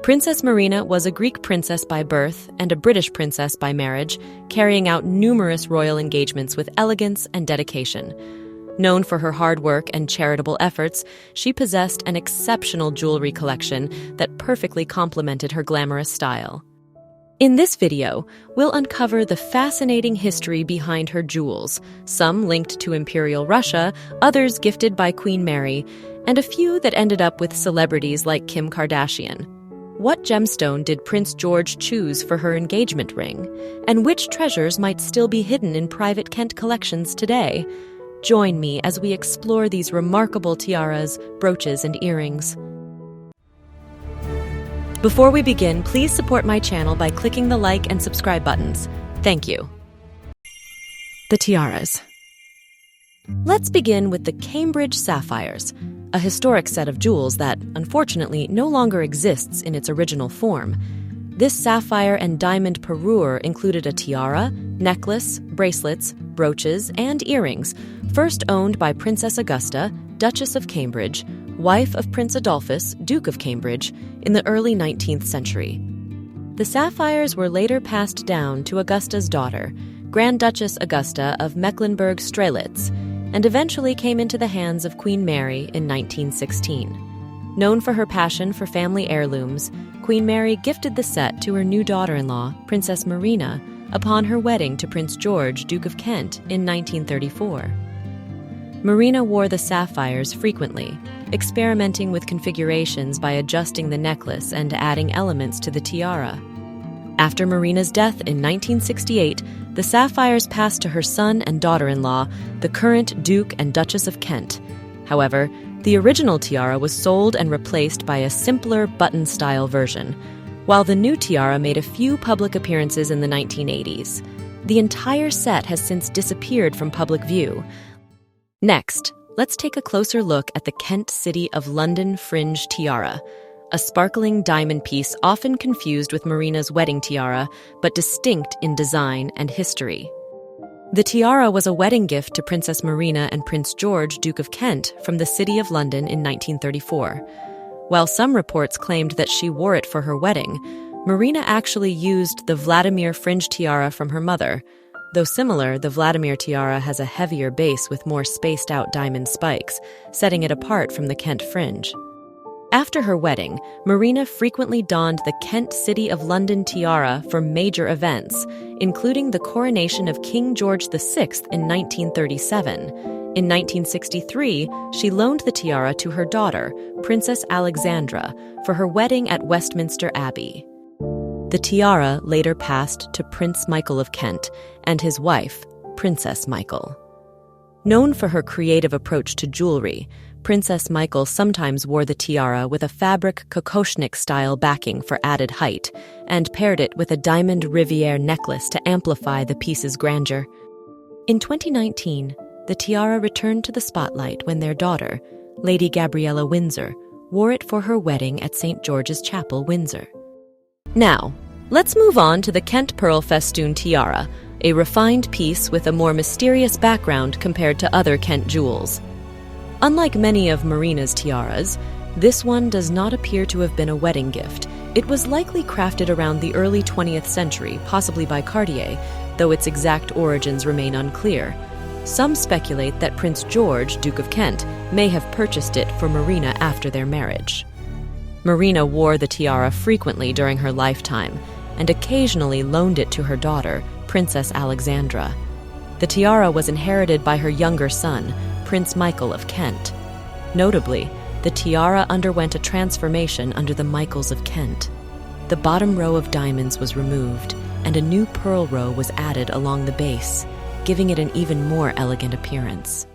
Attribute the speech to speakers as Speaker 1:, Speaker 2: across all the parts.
Speaker 1: Princess Marina was a Greek princess by birth and a British princess by marriage, carrying out numerous royal engagements with elegance and dedication. Known for her hard work and charitable efforts, she possessed an exceptional jewelry collection that perfectly complemented her glamorous style. In this video, we'll uncover the fascinating history behind her jewels, some linked to Imperial Russia, others gifted by Queen Mary, and a few that ended up with celebrities like Kim Kardashian. What gemstone did Prince George choose for her engagement ring? And which treasures might still be hidden in private Kent collections today? Join me as we explore these remarkable tiaras, brooches, and earrings. Before we begin, please support my channel by clicking the like and subscribe buttons. Thank you. The tiaras. Let's begin with the Cambridge sapphires, a historic set of jewels that, unfortunately, no longer exists in its original form. This sapphire and diamond parure included a tiara, necklace, bracelets, brooches, and earrings, first owned by Princess Augusta, Duchess of Cambridge, wife of Prince Adolphus, Duke of Cambridge, in the early 19th century. The sapphires were later passed down to Augusta's daughter, Grand Duchess Augusta of Mecklenburg-Strelitz, and eventually came into the hands of Queen Mary in 1916. Known for her passion for family heirlooms, Queen Mary gifted the set to her new daughter-in-law, Princess Marina, upon her wedding to Prince George, Duke of Kent, in 1934. Marina wore the sapphires frequently, experimenting with configurations by adjusting the necklace and adding elements to the tiara. After Marina's death in 1968, the sapphires passed to her son and daughter-in-law, the current Duke and Duchess of Kent. However, the original tiara was sold and replaced by a simpler button-style version, while the new tiara made a few public appearances in the 1980s. The entire set has since disappeared from public view. Next, let's take a closer look at the Kent City of London fringe tiara, a sparkling diamond piece often confused with Marina's wedding tiara, but distinct in design and history. The tiara was a wedding gift to Princess Marina and Prince George, Duke of Kent, from the City of London in 1934. While some reports claimed that she wore it for her wedding, Marina actually used the Vladimir fringe tiara from her mother. Though similar, the Vladimir tiara has a heavier base with more spaced-out diamond spikes, setting it apart from the Kent fringe. After her wedding, Marina frequently donned the Kent City of London tiara for major events, including the coronation of King George VI in 1937. In 1963, she loaned the tiara to her daughter, Princess Alexandra, for her wedding at Westminster Abbey. The tiara later passed to Prince Michael of Kent and his wife, Princess Michael. Known for her creative approach to jewelry, Princess Michael sometimes wore the tiara with a fabric kokoshnik-style backing for added height, and paired it with a diamond Riviere necklace to amplify the piece's grandeur. In 2019, the tiara returned to the spotlight when their daughter, Lady Gabriella Windsor, wore it for her wedding at St. George's Chapel, Windsor. Now, let's move on to the Kent Pearl Festoon Tiara, a refined piece with a more mysterious background compared to other Kent jewels. Unlike many of Marina's tiaras, this one does not appear to have been a wedding gift. It was likely crafted around the early 20th century, possibly by Cartier, though its exact origins remain unclear. Some speculate that Prince George, Duke of Kent, may have purchased it for Marina after their marriage. Marina wore the tiara frequently during her lifetime, and occasionally loaned it to her daughter, Princess Alexandra. The tiara was inherited by her younger son, Prince Michael of Kent. Notably, the tiara underwent a transformation under the Michaels of Kent. The bottom row of diamonds was removed, and a new pearl row was added along the base, giving it an even more elegant appearance.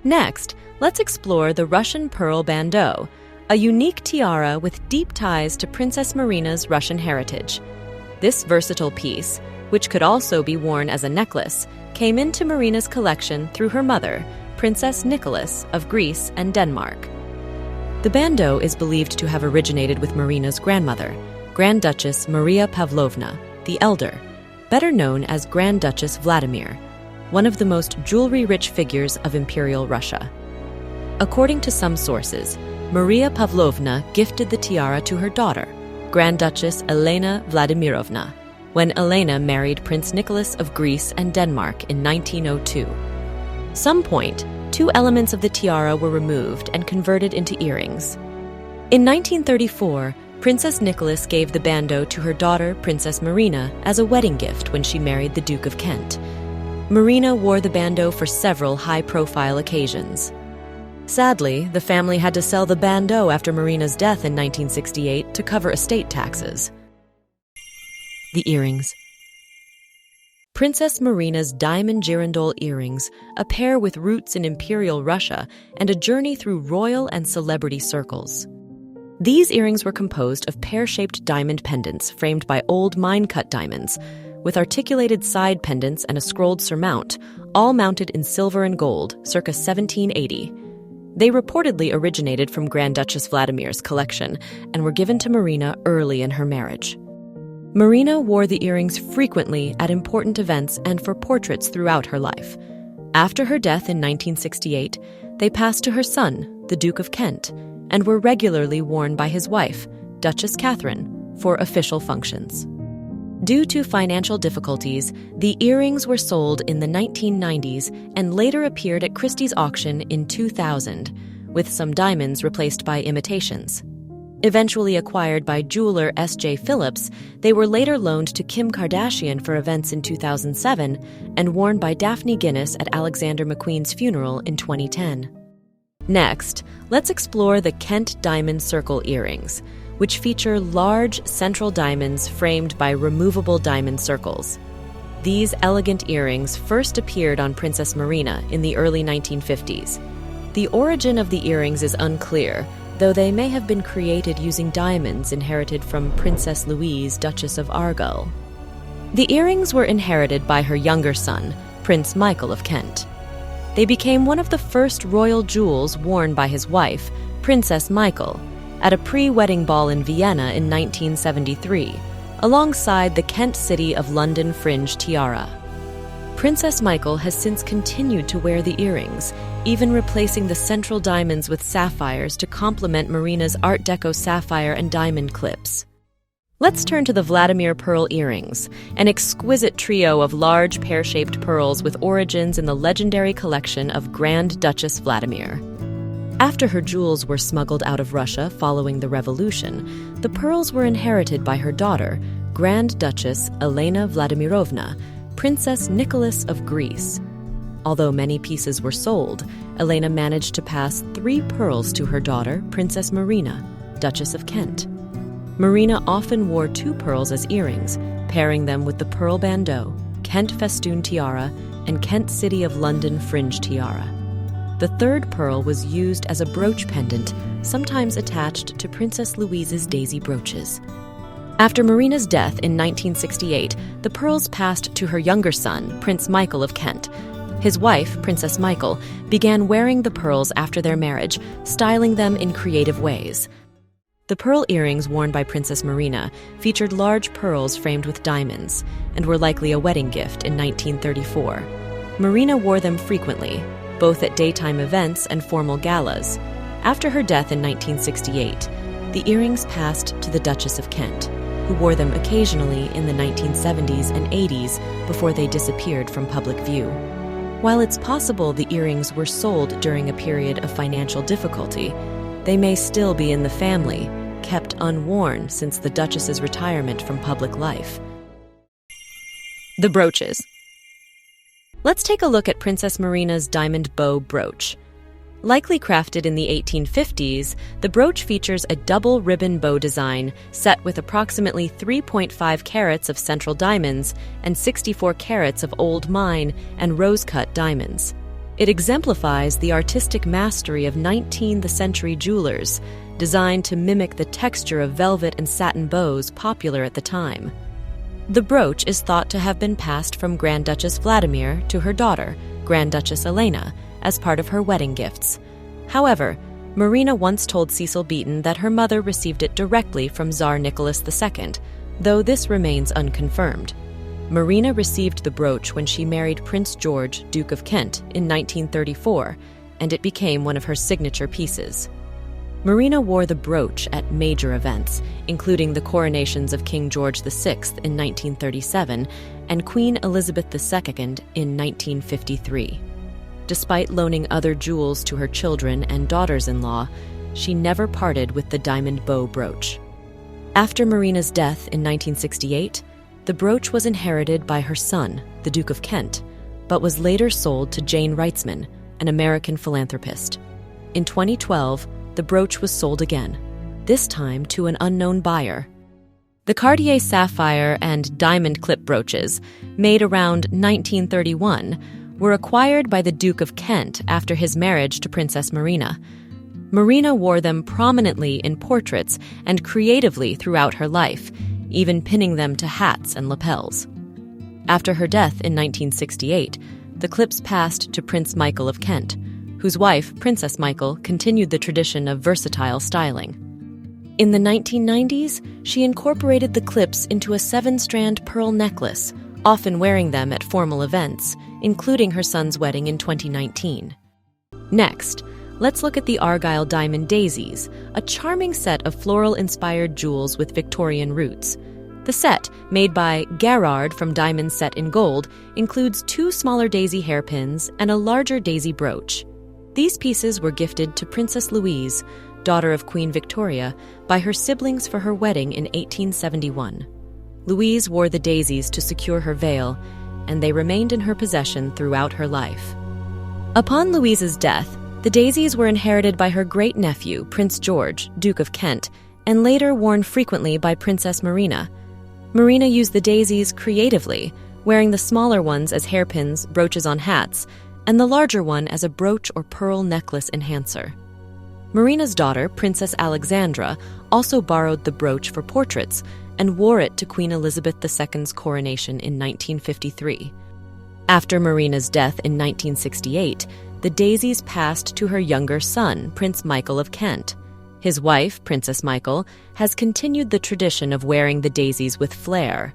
Speaker 1: Next, let's explore the Russian pearl bandeau, a unique tiara with deep ties to Princess Marina's Russian heritage. This versatile piece, which could also be worn as a necklace, came into Marina's collection through her mother, Princess Nicholas of Greece and Denmark. The bandeau is believed to have originated with Marina's grandmother, Grand Duchess Maria Pavlovna, the Elder, better known as Grand Duchess Vladimir, one of the most jewelry-rich figures of Imperial Russia. According to some sources, Maria Pavlovna gifted the tiara to her daughter, Grand Duchess Elena Vladimirovna, when Elena married Prince Nicholas of Greece and Denmark in 1902. Some point, 2 elements of the tiara were removed and converted into earrings. In 1934, Princess Nicholas gave the bandeau to her daughter, Princess Marina, as a wedding gift when she married the Duke of Kent. Marina wore the bandeau for several high-profile occasions. Sadly, the family had to sell the bandeau after Marina's death in 1968 to cover estate taxes. The earrings. Princess Marina's diamond girandole earrings, a pair with roots in Imperial Russia and a journey through royal and celebrity circles. These earrings were composed of pear-shaped diamond pendants framed by old mine-cut diamonds, with articulated side pendants and a scrolled surmount, all mounted in silver and gold, circa 1780. They reportedly originated from Grand Duchess Vladimir's collection and were given to Marina early in her marriage. Marina wore the earrings frequently at important events and for portraits throughout her life. After her death in 1968, they passed to her son, the Duke of Kent, and were regularly worn by his wife, Duchess Catherine, for official functions. Due to financial difficulties, the earrings were sold in the 1990s and later appeared at Christie's auction in 2000, with some diamonds replaced by imitations. Eventually acquired by jeweler S.J. Phillips, they were later loaned to Kim Kardashian for events in 2007 and worn by Daphne Guinness at Alexander McQueen's funeral in 2010. Next, let's explore the Kent Diamond Circle earrings, which feature large central diamonds framed by removable diamond circles. These elegant earrings first appeared on Princess Marina in the early 1950s. The origin of the earrings is unclear, though they may have been created using diamonds inherited from Princess Louise, Duchess of Argyll. The earrings were inherited by her younger son, Prince Michael of Kent. They became one of the first royal jewels worn by his wife, Princess Michael, at a pre-wedding ball in Vienna in 1973, alongside the Kent City of London fringe tiara. Princess Michael has since continued to wear the earrings, even replacing the central diamonds with sapphires to complement Marina's Art Deco sapphire and diamond clips. Let's turn to the Vladimir pearl earrings, an exquisite trio of large pear-shaped pearls with origins in the legendary collection of Grand Duchess Vladimir. After her jewels were smuggled out of Russia following the revolution, the pearls were inherited by her daughter, Grand Duchess Elena Vladimirovna, Princess Nicholas of Greece. Although many pieces were sold, Elena managed to pass 3 pearls to her daughter, Princess Marina, Duchess of Kent. Marina often wore 2 pearls as earrings, pairing them with the pearl bandeau, Kent festoon tiara, and Kent City of London fringe tiara. The 3rd pearl was used as a brooch pendant, sometimes attached to Princess Louise's daisy brooches. After Marina's death in 1968, the pearls passed to her younger son, Prince Michael of Kent. His wife, Princess Michael, began wearing the pearls after their marriage, styling them in creative ways. The pearl earrings worn by Princess Marina featured large pearls framed with diamonds and were likely a wedding gift in 1934. Marina wore them frequently, both at daytime events and formal galas. After her death in 1968, the earrings passed to the Duchess of Kent, who wore them occasionally in the 1970s and 80s before they disappeared from public view. While it's possible the earrings were sold during a period of financial difficulty, they may still be in the family, kept unworn since the Duchess's retirement from public life. The brooches. Let's take a look at Princess Marina's diamond bow brooch. Likely crafted in the 1850s, the brooch features a double ribbon bow design set with approximately 3.5 carats of central diamonds and 64 carats of old mine and rose-cut diamonds. It exemplifies the artistic mastery of 19th century jewelers, designed to mimic the texture of velvet and satin bows popular at the time. The brooch is thought to have been passed from Grand Duchess Vladimir to her daughter, Grand Duchess Elena, as part of her wedding gifts. However, Marina once told Cecil Beaton that her mother received it directly from Tsar Nicholas II, though this remains unconfirmed. Marina received the brooch when she married Prince George, Duke of Kent, in 1934, and it became one of her signature pieces. Marina wore the brooch at major events, including the coronations of King George VI in 1937 and Queen Elizabeth II in 1953. Despite loaning other jewels to her children and daughters-in-law, she never parted with the diamond bow brooch. After Marina's death in 1968, the brooch was inherited by her son, the Duke of Kent, but was later sold to Jane Reitzman, an American philanthropist. In 2012, the brooch was sold again, this time to an unknown buyer. The Cartier sapphire and diamond clip brooches, made around 1931, were acquired by the Duke of Kent after his marriage to Princess Marina. Marina wore them prominently in portraits and creatively throughout her life, even pinning them to hats and lapels. After her death in 1968, the clips passed to Prince Michael of Kent, whose wife, Princess Michael, continued the tradition of versatile styling. In the 1990s, she incorporated the clips into a 7-strand pearl necklace, often wearing them at formal events, including her son's wedding in 2019. Next, let's look at the Argyle Diamond Daisies, a charming set of floral-inspired jewels with Victorian roots. The set, made by Garrard from Diamonds Set in Gold, includes 2 smaller daisy hairpins and a larger daisy brooch. These pieces were gifted to Princess Louise, daughter of Queen Victoria, by her siblings for her wedding in 1871. Louise wore the daisies to secure her veil, and they remained in her possession throughout her life. Upon Louise's death, the daisies were inherited by her great-nephew, Prince George, Duke of Kent, and later worn frequently by Princess Marina. Marina used the daisies creatively, wearing the smaller ones as hairpins, brooches on hats, and the larger one as a brooch or pearl necklace enhancer. Marina's daughter, Princess Alexandra, also borrowed the brooch for portraits and wore it to Queen Elizabeth II's coronation in 1953. After Marina's death in 1968, the daisies passed to her younger son, Prince Michael of Kent. His wife, Princess Michael, has continued the tradition of wearing the daisies with flair.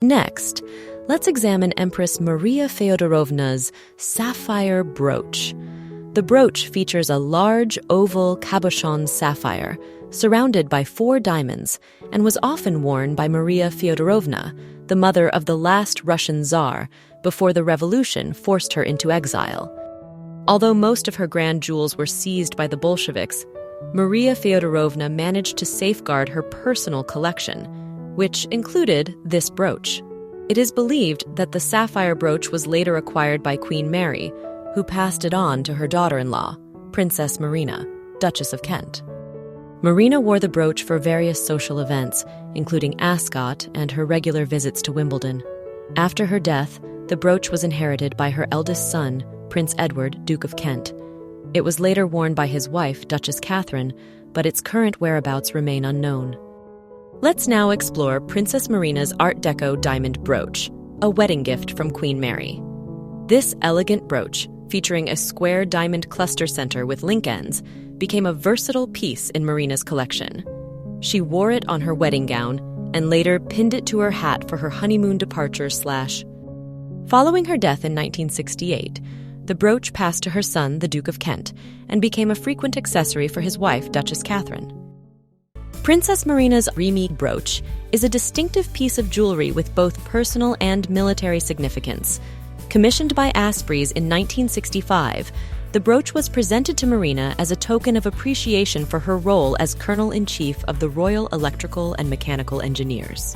Speaker 1: Next, let's examine Empress Maria Feodorovna's sapphire brooch. The brooch features a large, oval cabochon sapphire, surrounded by 4 diamonds, and was often worn by Maria Feodorovna, the mother of the last Russian Tsar, before the revolution forced her into exile. Although most of her grand jewels were seized by the Bolsheviks, Maria Feodorovna managed to safeguard her personal collection, which included this brooch. It is believed that the sapphire brooch was later acquired by Queen Mary, who passed it on to her daughter-in-law, Princess Marina, Duchess of Kent. Marina wore the brooch for various social events, including Ascot and her regular visits to Wimbledon. After her death, the brooch was inherited by her eldest son, Prince Edward, Duke of Kent. It was later worn by his wife, Duchess Catherine, but its current whereabouts remain unknown. Let's now explore Princess Marina's Art Deco diamond brooch, a wedding gift from Queen Mary. This elegant brooch, featuring a square diamond cluster center with link ends, became a versatile piece in Marina's collection. She wore it on her wedding gown and later pinned it to her hat for her honeymoon departure. Following her death in 1968, the brooch passed to her son, the Duke of Kent, and became a frequent accessory for his wife, Duchess Catherine. Princess Marina's Remy brooch is a distinctive piece of jewelry with both personal and military significance. Commissioned by Aspreys in 1965, the brooch was presented to Marina as a token of appreciation for her role as Colonel-in-Chief of the Royal Electrical and Mechanical Engineers.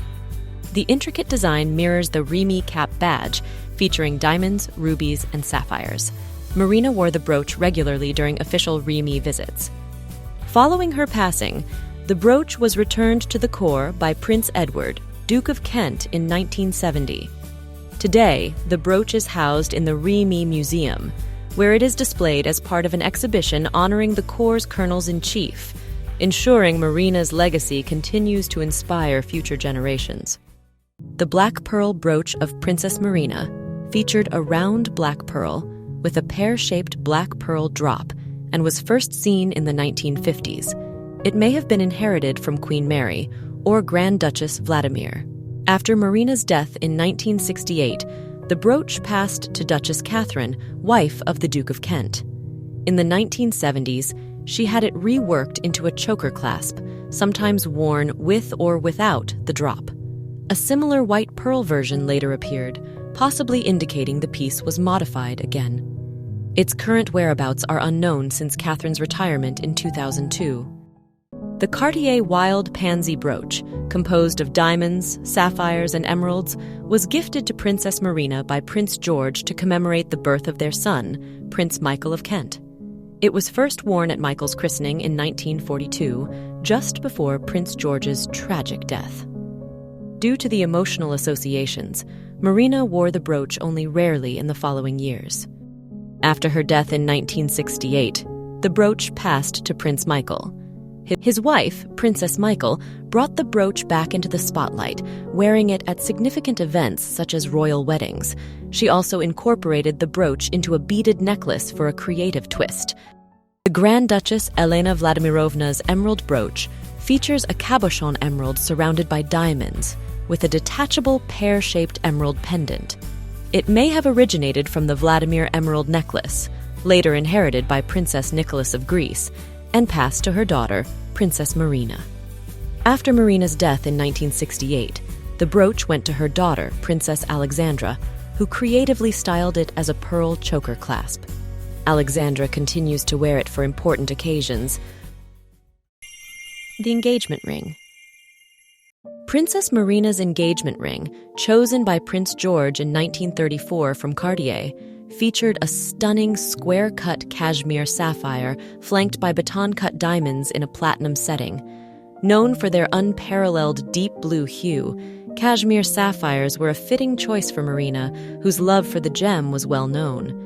Speaker 1: The intricate design mirrors the Remy cap badge, featuring diamonds, rubies, and sapphires. Marina wore the brooch regularly during official Remy visits. Following her passing, the brooch was returned to the court by Prince Edward, Duke of Kent, in 1970. Today, the brooch is housed in the Remy Museum, where it is displayed as part of an exhibition honoring the Corps' colonels-in-chief, ensuring Marina's legacy continues to inspire future generations. The black pearl brooch of Princess Marina featured a round black pearl with a pear-shaped black pearl drop and was first seen in the 1950s. It may have been inherited from Queen Mary or Grand Duchess Vladimir. After Marina's death in 1968, the brooch passed to Duchess Catherine, wife of the Duke of Kent. In the 1970s, she had it reworked into a choker clasp, sometimes worn with or without the drop. A similar white pearl version later appeared, possibly indicating the piece was modified again. Its current whereabouts are unknown since Catherine's retirement in 2002. The Cartier Wild Pansy brooch, composed of diamonds, sapphires, and emeralds, was gifted to Princess Marina by Prince George to commemorate the birth of their son, Prince Michael of Kent. It was first worn at Michael's christening in 1942, just before Prince George's tragic death. Due to the emotional associations, Marina wore the brooch only rarely in the following years. After her death in 1968, the brooch passed to Prince Michael. His wife, Princess Michael, brought the brooch back into the spotlight, wearing it at significant events such as royal weddings. She also incorporated the brooch into a beaded necklace for a creative twist. The Grand Duchess Elena Vladimirovna's emerald brooch features a cabochon emerald surrounded by diamonds, with a detachable pear-shaped emerald pendant. It may have originated from the Vladimir emerald necklace, later inherited by Princess Nicholas of Greece, and passed to her daughter, Princess Marina. After Marina's death in 1968, the brooch went to her daughter, Princess Alexandra, who creatively styled it as a pearl choker clasp. Alexandra continues to wear it for important occasions. The engagement ring. Princess Marina's engagement ring, chosen by Prince George in 1934 from Cartier, featured a stunning square-cut cashmere sapphire flanked by baton-cut diamonds in a platinum setting. Known for their unparalleled deep blue hue, cashmere sapphires were a fitting choice for Marina, whose love for the gem was well known.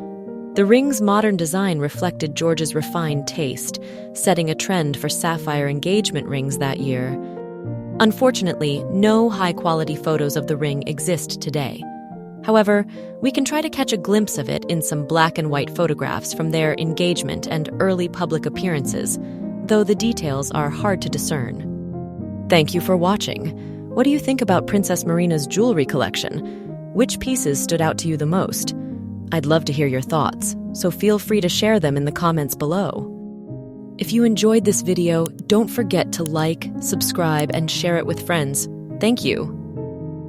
Speaker 1: The ring's modern design reflected George's refined taste, setting a trend for sapphire engagement rings that year. Unfortunately, no high-quality photos of the ring exist today. However, we can try to catch a glimpse of it in some black and white photographs from their engagement and early public appearances, though the details are hard to discern. Thank you for watching. What do you think about Princess Marina's jewelry collection? Which pieces stood out to you the most? I'd love to hear your thoughts, so feel free to share them in the comments below. If you enjoyed this video, don't forget to like, subscribe, and share it with friends. Thank you.